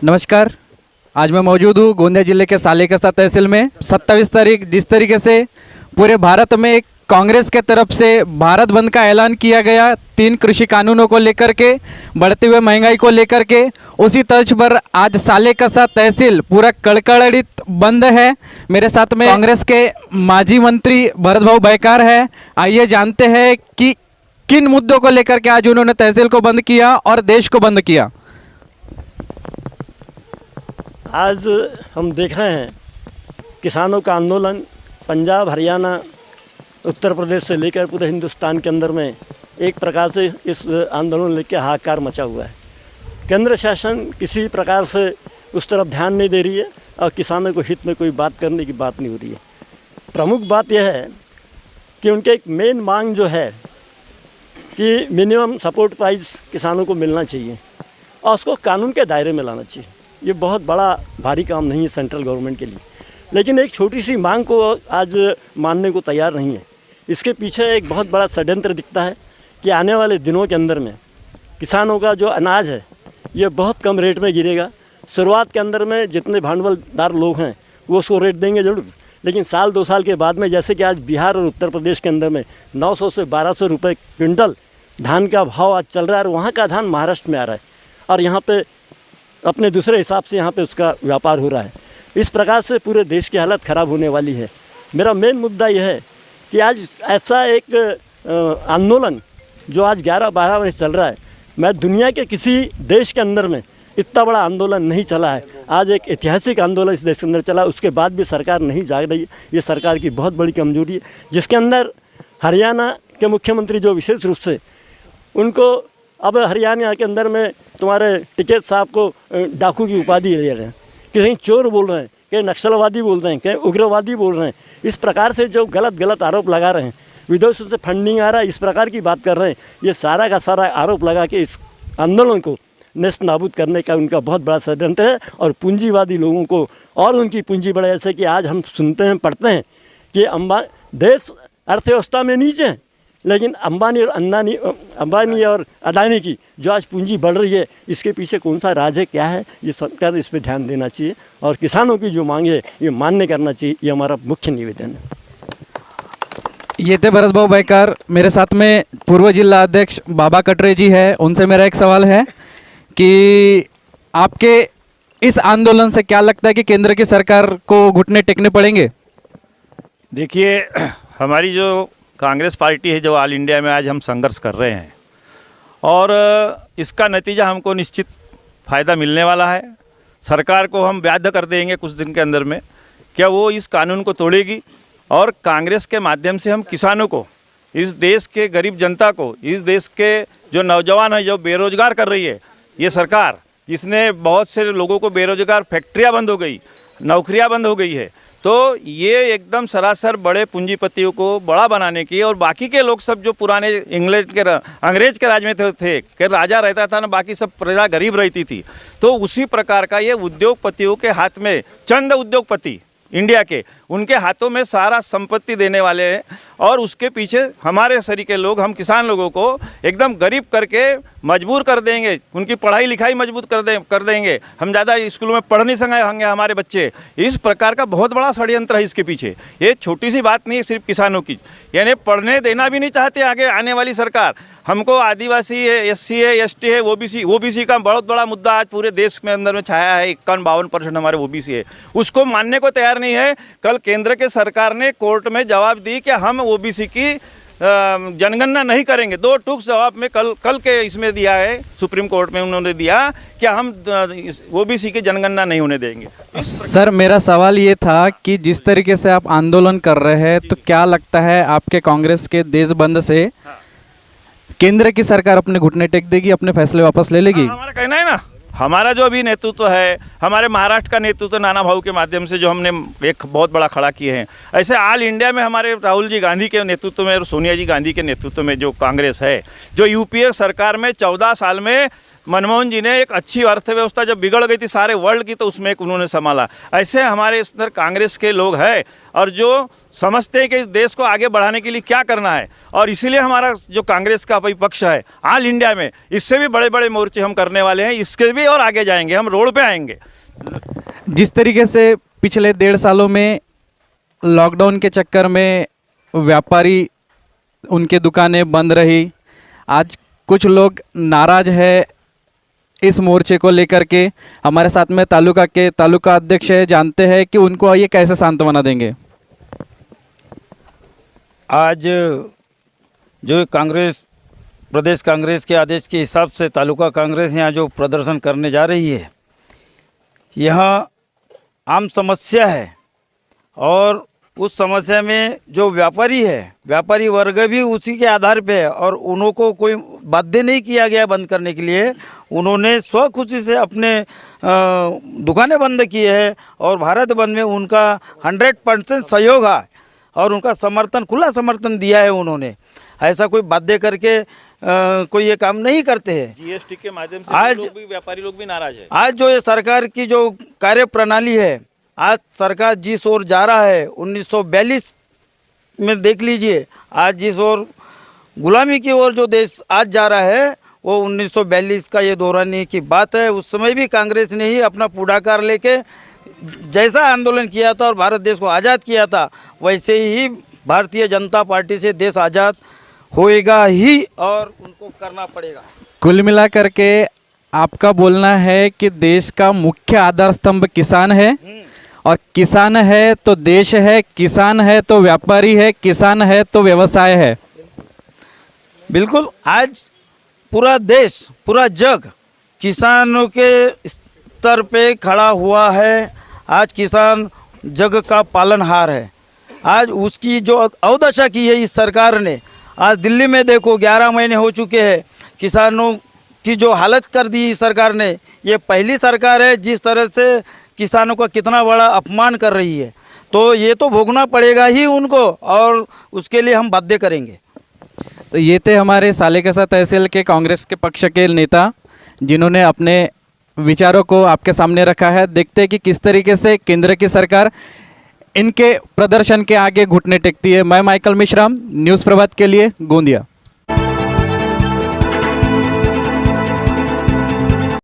नमस्कार। आज मैं मौजूद हूँ गोंदिया जिले के सालेकसा तहसील में। 27 तारीख जिस तरीके से पूरे भारत में कांग्रेस के तरफ से भारत बंद का ऐलान किया गया 3 कृषि कानूनों को लेकर के, बढ़ती हुई महंगाई को लेकर के, उसी तर्ज पर आज सालेकसा तहसील पूरा कड़कड़ित बंद है। मेरे साथ में कांग्रेस के माजी मंत्री भरत भाऊ बैकार है। आइए जानते हैं कि किन मुद्दों को लेकर के आज उन्होंने तहसील को बंद किया और देश को बंद किया। आज हम देख रहे हैं किसानों का आंदोलन पंजाब, हरियाणा, उत्तर प्रदेश से लेकर पूरे हिंदुस्तान के अंदर में एक प्रकार से इस आंदोलन लेकर हाहाकार मचा हुआ है। केंद्र शासन किसी प्रकार से उस तरफ ध्यान नहीं दे रही है और किसानों को हित में कोई बात करने की बात नहीं हो रही है। प्रमुख बात यह है कि उनके एक मेन मांग जो है कि मिनिमम सपोर्ट प्राइस किसानों को मिलना चाहिए और उसको कानून के दायरे में लाना चाहिए। ये बहुत बड़ा भारी काम नहीं है सेंट्रल गवर्नमेंट के लिए, लेकिन एक छोटी सी मांग को आज मानने को तैयार नहीं है। इसके पीछे एक बहुत बड़ा षड्यंत्र दिखता है कि आने वाले दिनों के अंदर में किसानों का जो अनाज है ये बहुत कम रेट में गिरेगा। शुरुआत के अंदर में जितने भांडवलदार लोग हैं वो उसको रेट देंगे ज़रूर, लेकिन साल 2 साल के बाद में, जैसे कि आज बिहार और उत्तर प्रदेश के अंदर में 900 से 1200 रुपये क्विंटल धान का भाव आज चल रहा है और वहाँ का धान महाराष्ट्र में आ रहा है और यहाँ पे अपने दूसरे हिसाब से यहाँ पे उसका व्यापार हो रहा है। इस प्रकार से पूरे देश की हालत ख़राब होने वाली है। मेरा मेन मुद्दा यह है कि आज ऐसा एक आंदोलन जो आज 11-12 महीने चल रहा है, मैं दुनिया के किसी देश के अंदर में इतना बड़ा आंदोलन नहीं चला है। आज एक ऐतिहासिक आंदोलन इस देश के अंदर चला, उसके बाद भी सरकार नहीं जाग रही है। ये सरकार की बहुत बड़ी कमजोरी है, जिसके अंदर हरियाणा के मुख्यमंत्री जो विशेष रूप से उनको अब हरियाणा के अंदर में तुम्हारे टिकैत साहब को डाकू की उपाधि ले रहे हैं, कहीं चोर बोल रहे हैं, कहीं नक्सलवादी बोल रहे हैं, कहीं उग्रवादी बोल रहे हैं। इस प्रकार से जो गलत आरोप लगा रहे हैं, विदेशों से फंडिंग आ रहा है, इस प्रकार की बात कर रहे हैं। ये सारा का सारा आरोप लगा के इस आंदोलन को नेस्त नाबूद करने का उनका बहुत बड़ा षड्यंत्र है और पूंजीवादी लोगों को और उनकी पूंजी बढ़े। जैसे कि आज हम सुनते हैं, पढ़ते हैं कि देश अर्थव्यवस्था में नीचे हैं, लेकिन अंबानी और अदानी की जो आज पूंजी बढ़ रही है, इसके पीछे कौन सा राज है, क्या है, ये सरकार इस पर ध्यान देना चाहिए और किसानों की जो मांग है ये मान्य करना चाहिए। ये हमारा मुख्य निवेदन है। ये थे भरत भाऊ बैकार। मेरे साथ में पूर्व जिला अध्यक्ष बाबा कटरे जी है। उनसे मेरा एक सवाल है कि आपके इस आंदोलन से क्या लगता है कि केंद्र की सरकार को घुटने टेकने पड़ेंगे? देखिए, हमारी जो कांग्रेस पार्टी है, जो ऑल इंडिया में आज हम संघर्ष कर रहे हैं और इसका नतीजा हमको निश्चित फ़ायदा मिलने वाला है। सरकार को हम बाध्य कर देंगे कुछ दिन के अंदर में, क्या वो इस कानून को तोड़ेगी और कांग्रेस के माध्यम से हम किसानों को, इस देश के गरीब जनता को, इस देश के जो नौजवान है जो बेरोजगार कर रही है ये सरकार, जिसने बहुत से लोगों को बेरोजगार, फैक्ट्रियाँ बंद हो गई, नौकरियाँ बंद हो गई है, तो ये एकदम सरासर बड़े पूंजीपतियों को बड़ा बनाने की, और बाकी के लोग सब जो पुराने अंग्रेज के राज में थे कि राजा रहता था ना, बाकी सब प्रजा गरीब रहती थी, तो उसी प्रकार का ये उद्योगपतियों के हाथ में, चंद उद्योगपति इंडिया के, उनके हाथों में सारा संपत्ति देने वाले हैं और उसके पीछे हमारे सरीके लोग, हम किसान लोगों को एकदम गरीब करके मजबूर कर देंगे, उनकी पढ़ाई लिखाई मजबूत कर देंगे, हम ज़्यादा स्कूलों में पढ़ नहीं सकेंगे हमारे बच्चे। इस प्रकार का बहुत बड़ा षड्यंत्र है इसके पीछे। ये छोटी सी बात नहीं है सिर्फ किसानों की, यानी पढ़ने देना भी नहीं चाहते आगे आने वाली सरकार। हमको आदिवासी है, एससी है, एसटी है, ओबीसी का बहुत बड़ा मुद्दा आज पूरे देश में अंदर में छाया है। 51-52% हमारे ओबीसी है, उसको मानने को तैयार नहीं है। कल केंद्र के सरकार ने कोर्ट में जवाब दी कि हम ओबीसी की जनगणना नहीं करेंगे। 2 टूक जवाब में कल के इसमें दिया है, सुप्रीम कोर्ट में उन्होंने दिया कि हम ओबीसी की जनगणना नहीं होने देंगे। सर, मेरा सवाल ये था कि जिस तरीके से आप आंदोलन कर रहे हैं, तो क्या लगता है आपके कांग्रेस के देश बंद से केंद्र की सरकार अपने घुटने टेक देगी, अपने फैसले वापस ले लेगी? हमारा कहना है ना, हमारा जो अभी नेतृत्व है, हमारे महाराष्ट्र का नेतृत्व नाना भाऊ के माध्यम से जो हमने एक बहुत बड़ा खड़ा किए हैं, ऐसे ऑल इंडिया में हमारे राहुल जी गांधी के नेतृत्व में और सोनिया जी गांधी के नेतृत्व में जो कांग्रेस है, जो यूपीए सरकार में 14 साल में मनमोहन जी ने एक अच्छी अर्थव्यवस्था जब बिगड़ गई थी सारे वर्ल्ड की, तो उसमें एक उन्होंने संभाला। ऐसे हमारे इस अंदर कांग्रेस के लोग हैं और जो समझते हैं कि इस देश को आगे बढ़ाने के लिए क्या करना है, और इसीलिए हमारा जो कांग्रेस का पक्ष है ऑल इंडिया में, इससे भी बड़े बड़े मोर्चे हम करने वाले हैं, इसके भी और आगे जाएंगे, हम रोड पे आएंगे। जिस तरीके से पिछले 1.5 सालों में लॉकडाउन के चक्कर में व्यापारी उनके दुकानें बंद रही, आज कुछ लोग नाराज है इस मोर्चे को लेकर के। हमारे साथ में तालुका अध्यक्ष है, जानते हैं कि उनको ये कैसे सांत्वना देंगे। आज जो कांग्रेस प्रदेश कांग्रेस के आदेश के हिसाब से तालुका कांग्रेस यहाँ जो प्रदर्शन करने जा रही है, यहाँ आम समस्या है और उस समस्या में जो व्यापारी है, व्यापारी वर्ग भी उसी के आधार पे है और उनको कोई बाध्य नहीं किया गया बंद करने के लिए। उन्होंने स्वखुशी से अपने दुकानें बंद की है और भारत बंद में उनका 100% सहयोग है और उनका समर्थन, खुला समर्थन दिया है उन्होंने। ऐसा कोई बाध्य करके कोई ये काम नहीं करते हैं। जीएसटी के माध्यम से आज लोग भी, व्यापारी लोग भी नाराज है। आज जो ये सरकार की जो कार्य प्रणाली है, आज सरकार जिस ओर जा रहा है 1942 में देख लीजिए, आज जिस ओर गुलामी की ओर जो देश आज जा रहा है वो 1942 का ये दोहराने की बात है। उस समय भी कांग्रेस ने ही अपना पुढाकार लेके जैसा आंदोलन किया था और भारत देश को आज़ाद किया था, वैसे ही भारतीय जनता पार्टी से देश आज़ाद होएगा ही और उनको करना पड़ेगा। कुल मिलाकर के आपका बोलना है कि देश का मुख्य आधार स्तंभ किसान है, और किसान है तो देश है, किसान है तो व्यापारी है, किसान है तो व्यवसाय है। बिल्कुल, आज पूरा देश, पूरा जग किसानों के स्तर पे खड़ा हुआ है। आज किसान जग का पालनहार है। आज उसकी जो अवदशा की है इस सरकार ने, आज दिल्ली में देखो 11 महीने हो चुके हैं, किसानों की जो हालत कर दी इस सरकार ने। ये पहली सरकार है जिस तरह से किसानों का कितना बड़ा अपमान कर रही है, तो ये तो भोगना पड़ेगा ही उनको और उसके लिए हम बाध्य करेंगे। तो ये थे हमारे सालेकसा तहसील के कांग्रेस के पक्ष के नेता, जिन्होंने अपने विचारों को आपके सामने रखा है। देखते हैं कि किस तरीके से केंद्र की सरकार इनके प्रदर्शन के आगे घुटने टेकती है। मैं माइकल मिश्राम, न्यूज़ प्रभात के लिए गोंदिया।